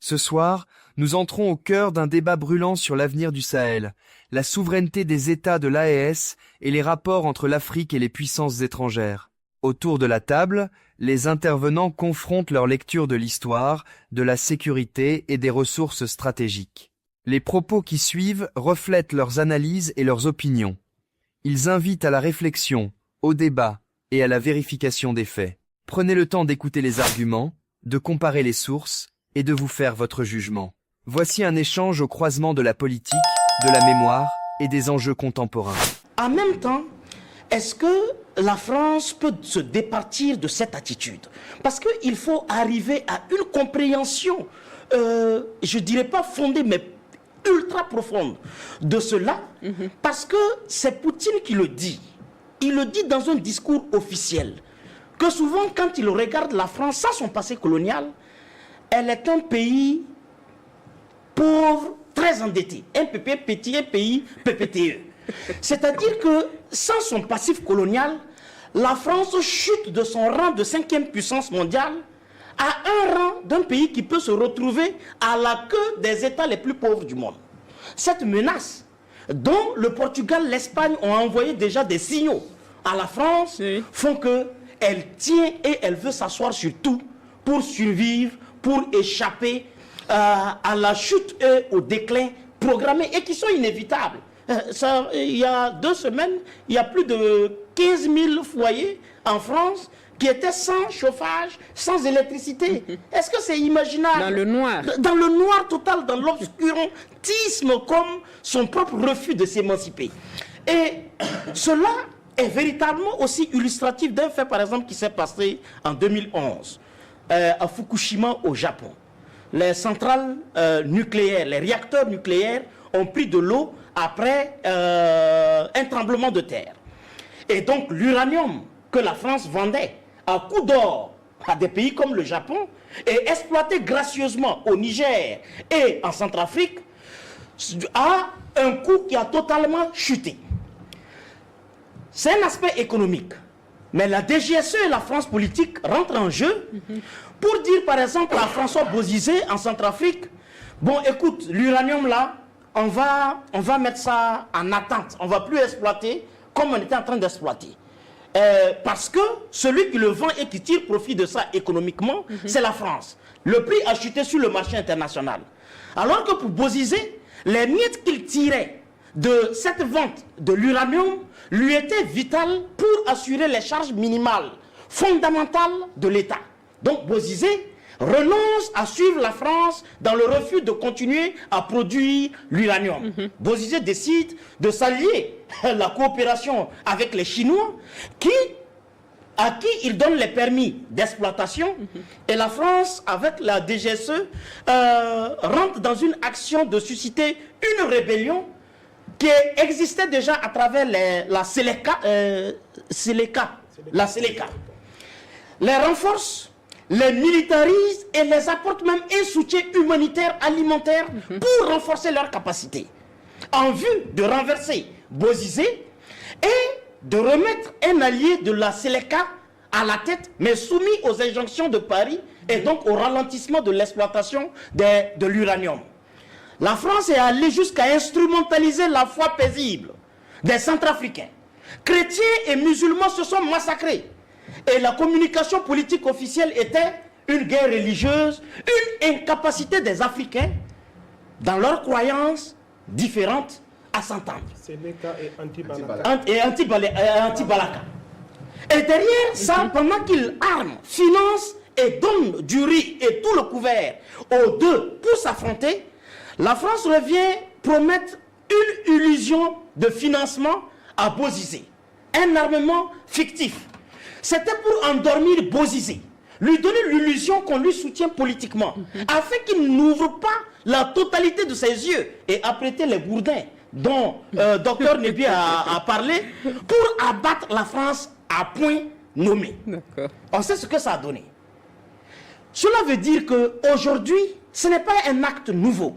Ce soir, nous entrons au cœur d'un débat brûlant sur l'avenir du Sahel, la souveraineté des États de l'AES et les rapports entre l'Afrique et les puissances étrangères. Autour de la table, les intervenants confrontent leur lecture de l'histoire, de la sécurité et des ressources stratégiques. Les propos qui suivent reflètent leurs analyses et leurs opinions. Ils invitent à la réflexion, au débat et à la vérification des faits. Prenez le temps d'écouter les arguments, de comparer les sources et de vous faire votre jugement. Voici un échange au croisement de la politique, de la mémoire et des enjeux contemporains. En même temps, est-ce que la France peut se départir de cette attitude? Parce qu'il faut arriver à une compréhension, je dirais pas fondée, mais ultra profonde de cela, parce que c'est Poutine qui le dit. Il le dit dans un discours officiel, que souvent quand il regarde la France sans son passé colonial, elle est un pays pauvre, très endetté, un petit pays PPTE. C'est-à-dire que sans son passif colonial, la France chute de son rang de 5e puissance mondiale à un rang d'un pays qui peut se retrouver à la queue des États les plus pauvres du monde. Cette menace, dont le Portugal, l'Espagne ont envoyé déjà des signaux à la France, font qu'elle tient et elle veut s'asseoir sur tout pour survivre, pour échapper à la chute et au déclin programmés et qui sont inévitables. Il y a 2 semaines, il y a plus de 15 000 foyers en France qui étaient sans chauffage, sans électricité. Est-ce que c'est imaginable? Dans le noir. Dans le noir total, dans l'obscurantisme, comme son propre refus de s'émanciper. Et cela est véritablement aussi illustratif d'un fait, par exemple, qui s'est passé en 2011 à Fukushima, au Japon. Les centrales nucléaires, les réacteurs nucléaires ont pris de l'eau après un tremblement de terre. Et donc l'uranium que la France vendait à coups d'or à des pays comme le Japon et exploité gracieusement au Niger et en Centrafrique a un coût qui a totalement chuté. C'est un aspect économique. Mais la DGSE et la France politique rentrent en jeu pour dire par exemple à François Bozizé en Centrafrique, bon écoute, l'uranium là, on va mettre ça en attente, on ne va plus exploiter comme on était en train d'exploiter. Parce que celui qui le vend et qui tire profit de ça économiquement, c'est la France. Le prix a chuté sur le marché international. Alors que pour Bozizé, les miettes qu'il tirait de cette vente de l'uranium lui étaient vitales pour assurer les charges minimales, fondamentales de l'État. Donc Bozizé renonce à suivre la France dans le refus de continuer à produire l'uranium. Bozizé décide de s'allier à la coopération avec les Chinois à qui il donne les permis d'exploitation. Et la France, avec la DGSE, rentre dans une action de susciter une rébellion qui existait déjà à travers la Seleka. Les renforce, les militarise et les apporte même un soutien humanitaire, alimentaire pour renforcer leurs capacités. En vue de renverser Bozizé et de remettre un allié de la Seleka à la tête, mais soumis aux injonctions de Paris et donc au ralentissement de l'exploitation de l'uranium. La France est allée jusqu'à instrumentaliser la foi paisible des Centrafricains. Chrétiens et musulmans se sont massacrés. Et la communication politique officielle était une guerre religieuse, une incapacité des Africains, dans leurs croyances différentes, à s'entendre. Seleka et anti-Balaka. Et derrière ça, pendant qu'ils arment, financent et donnent du riz et tout le couvert aux deux pour s'affronter, la France revient promettre une illusion de financement à Bozizé. Un armement fictif. C'était pour endormir Bozizé, lui donner l'illusion qu'on lui soutient politiquement, afin qu'il n'ouvre pas la totalité de ses yeux et apprêter les gourdins dont Dr Nebi a parlé, pour abattre la France à point nommé. On sait ce que ça a donné. Cela veut dire qu'aujourd'hui, ce n'est pas un acte nouveau.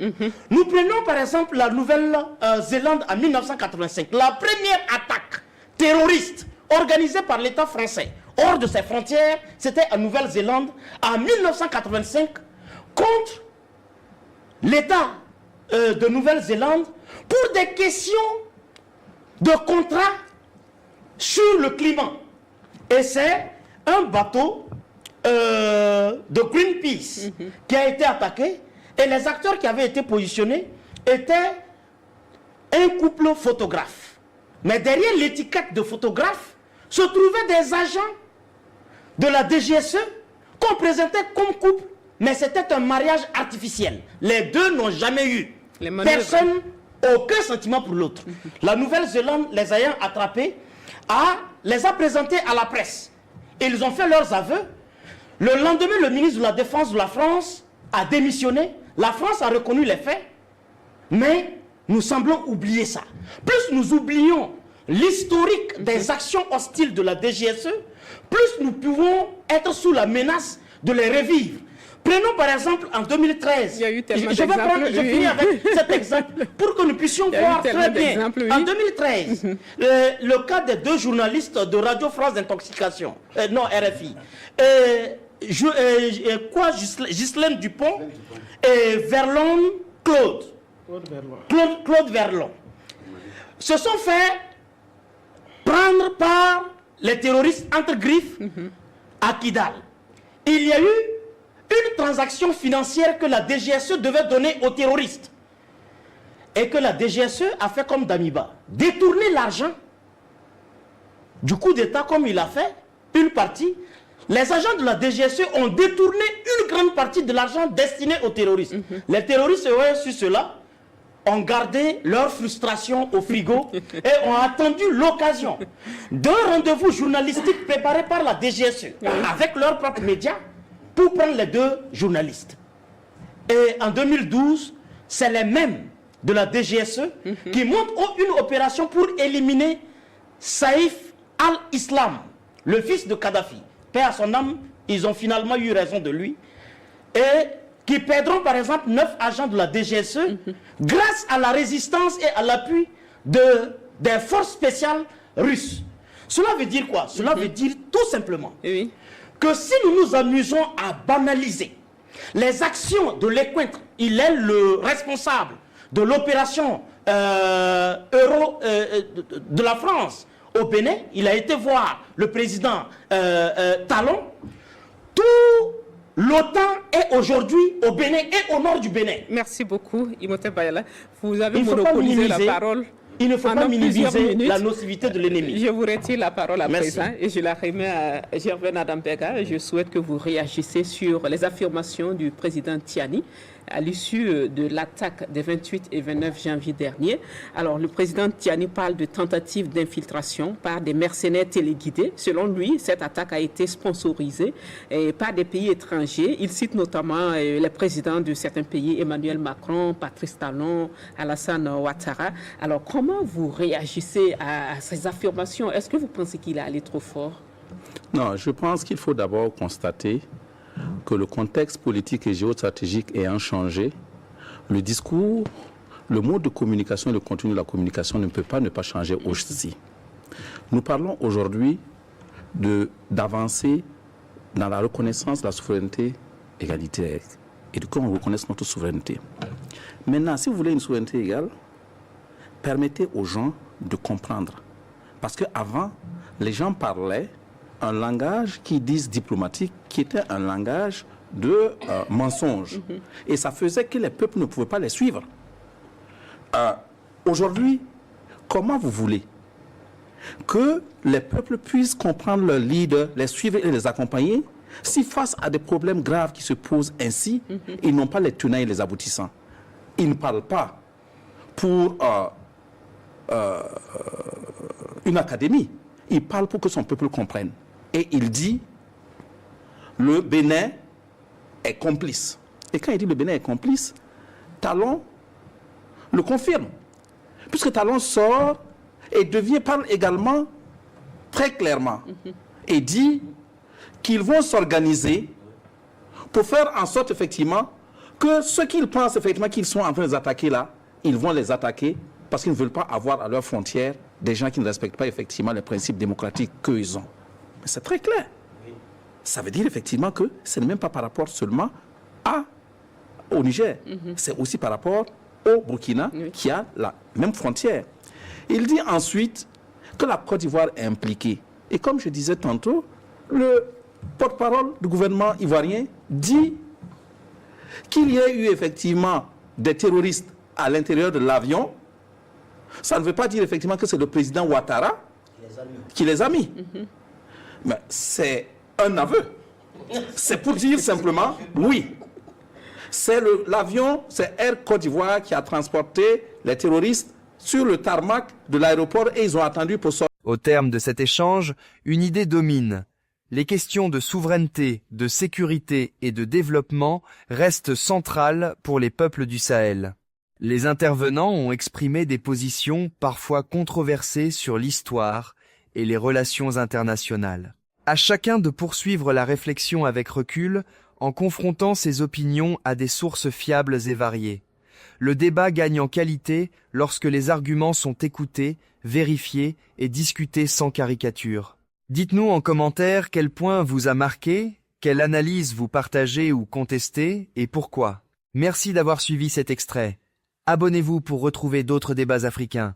Nous prenons par exemple la Nouvelle-Zélande en 1985, la première attaque terroriste organisée par l'État français hors de ses frontières, c'était en Nouvelle-Zélande en 1985 contre l'État de Nouvelle-Zélande pour des questions de contrat sur le climat. Et c'est un bateau de Greenpeace qui a été attaqué, et les acteurs qui avaient été positionnés étaient un couple photographe. Mais derrière l'étiquette de photographe se trouvaient des agents de la DGSE qu'on présentait comme couple, mais c'était un mariage artificiel. Les deux n'ont jamais eu. Personne, aucun sentiment pour l'autre. La Nouvelle-Zélande, les ayant attrapés, les a présentés à la presse. Ils ont fait leurs aveux. Le lendemain, le ministre de la Défense de la France a démissionné. La France a reconnu les faits, mais nous semblons oublier ça. Plus nous oublions l'historique des actions hostiles de la DGSE, plus nous pouvons être sous la menace de les revivre. Prenons par exemple en 2013, il y a eu tellement je finis avec cet exemple pour que nous puissions voir très bien. En 2013, le cas des deux journalistes de Radio France d'Intoxication, non RFI, Ghislaine Dupont et Verlon Claude Verlon se sont fait prendre par les terroristes entre griffes à Kidal. Il y a eu une transaction financière que la DGSE devait donner aux terroristes. Et que la DGSE a fait comme Damiba. Détourner l'argent du coup d'État comme il a fait, une partie. Les agents de la DGSE ont détourné une grande partie de l'argent destiné aux terroristes. Les terroristes, sur cela, ont gardé leur frustration au frigo et ont attendu l'occasion d'un rendez-vous journalistique préparé par la DGSE avec leurs propres médias pour prendre les deux journalistes. Et en 2012, c'est les mêmes de la DGSE qui montent une opération pour éliminer Saïf al-Islam, le fils de Kadhafi. Paix à son âme, ils ont finalement eu raison de lui. Et qui perdront par exemple 9 agents de la DGSE grâce à la résistance et à l'appui des forces spéciales russes. Cela veut dire quoi? Cela veut dire tout simplement que si nous nous amusons à banaliser les actions de Lecointre, il est le responsable de l'opération de la France au Bénin, il a été voir le président Talon. Tout l'OTAN est aujourd'hui au Bénin et au nord du Bénin. Merci beaucoup, Imhotep Bayala. Vous avez monopolisé la parole. Il ne faut pas minimiser la nocivité de l'ennemi. Je vous retire la parole à présent et je la remets à Gervais Nadambega. Je souhaite que vous réagissiez sur les affirmations du président Tiani à l'issue de l'attaque des 28 et 29 janvier dernier. Alors, le président Tiani parle de tentative d'infiltration par des mercenaires téléguidés. Selon lui, cette attaque a été sponsorisée par des pays étrangers. Il cite notamment les présidents de certains pays, Emmanuel Macron, Patrice Talon, Alassane Ouattara. Alors, comment vous réagissez à ces affirmations? Est-ce que vous pensez qu'il est allé trop fort? Non, je pense qu'il faut d'abord constater que le contexte politique et géostratégique ayant changé, le discours, le mode de communication et le contenu de la communication ne peut pas ne pas changer aussi. Nous parlons aujourd'hui d'avancer dans la reconnaissance de la souveraineté égalitaire et de qu'on reconnaisse notre souveraineté. Maintenant, si vous voulez une souveraineté égale, permettez aux gens de comprendre. Parce qu'avant, les gens parlaient un langage qui disent diplomatique, qui était un langage de mensonge. Et ça faisait que les peuples ne pouvaient pas les suivre. Aujourd'hui, comment vous voulez que les peuples puissent comprendre leurs leaders, les suivre et les accompagner si face à des problèmes graves qui se posent ainsi, ils n'ont pas les tenants et les aboutissants? Ils ne parlent pas pour une académie. Il parle pour que son peuple comprenne. Et il dit, le Bénin est complice. Et quand il dit le Bénin est complice, Talon le confirme. Puisque Talon sort et parle également très clairement. Et dit qu'ils vont s'organiser pour faire en sorte effectivement que ceux qu'ils pensent effectivement qu'ils sont en train de les attaquer là, ils vont les attaquer parce qu'ils ne veulent pas avoir à leurs frontières des gens qui ne respectent pas effectivement les principes démocratiques qu'ils ont. Mais c'est très clair. Ça veut dire effectivement que ce n'est même pas par rapport seulement au Niger. C'est aussi par rapport au Burkina qui a la même frontière. Il dit ensuite que la Côte d'Ivoire est impliquée. Et comme je disais tantôt, le porte-parole du gouvernement ivoirien dit qu'il y a eu effectivement des terroristes à l'intérieur de l'avion. Ça ne veut pas dire effectivement que c'est le président Ouattara qui les a mis. Mais c'est un aveu. C'est pour dire simplement, oui, c'est l'avion, c'est Air Côte d'Ivoire qui a transporté les terroristes sur le tarmac de l'aéroport et ils ont attendu pour sortir. Au terme de cet échange, une idée domine. Les questions de souveraineté, de sécurité et de développement restent centrales pour les peuples du Sahel. Les intervenants ont exprimé des positions parfois controversées sur l'histoire et les relations internationales. À chacun de poursuivre la réflexion avec recul en confrontant ses opinions à des sources fiables et variées. Le débat gagne en qualité lorsque les arguments sont écoutés, vérifiés et discutés sans caricature. Dites-nous en commentaire quel point vous a marqué, quelle analyse vous partagez ou contestez et pourquoi. Merci d'avoir suivi cet extrait. Abonnez-vous pour retrouver d'autres débats africains.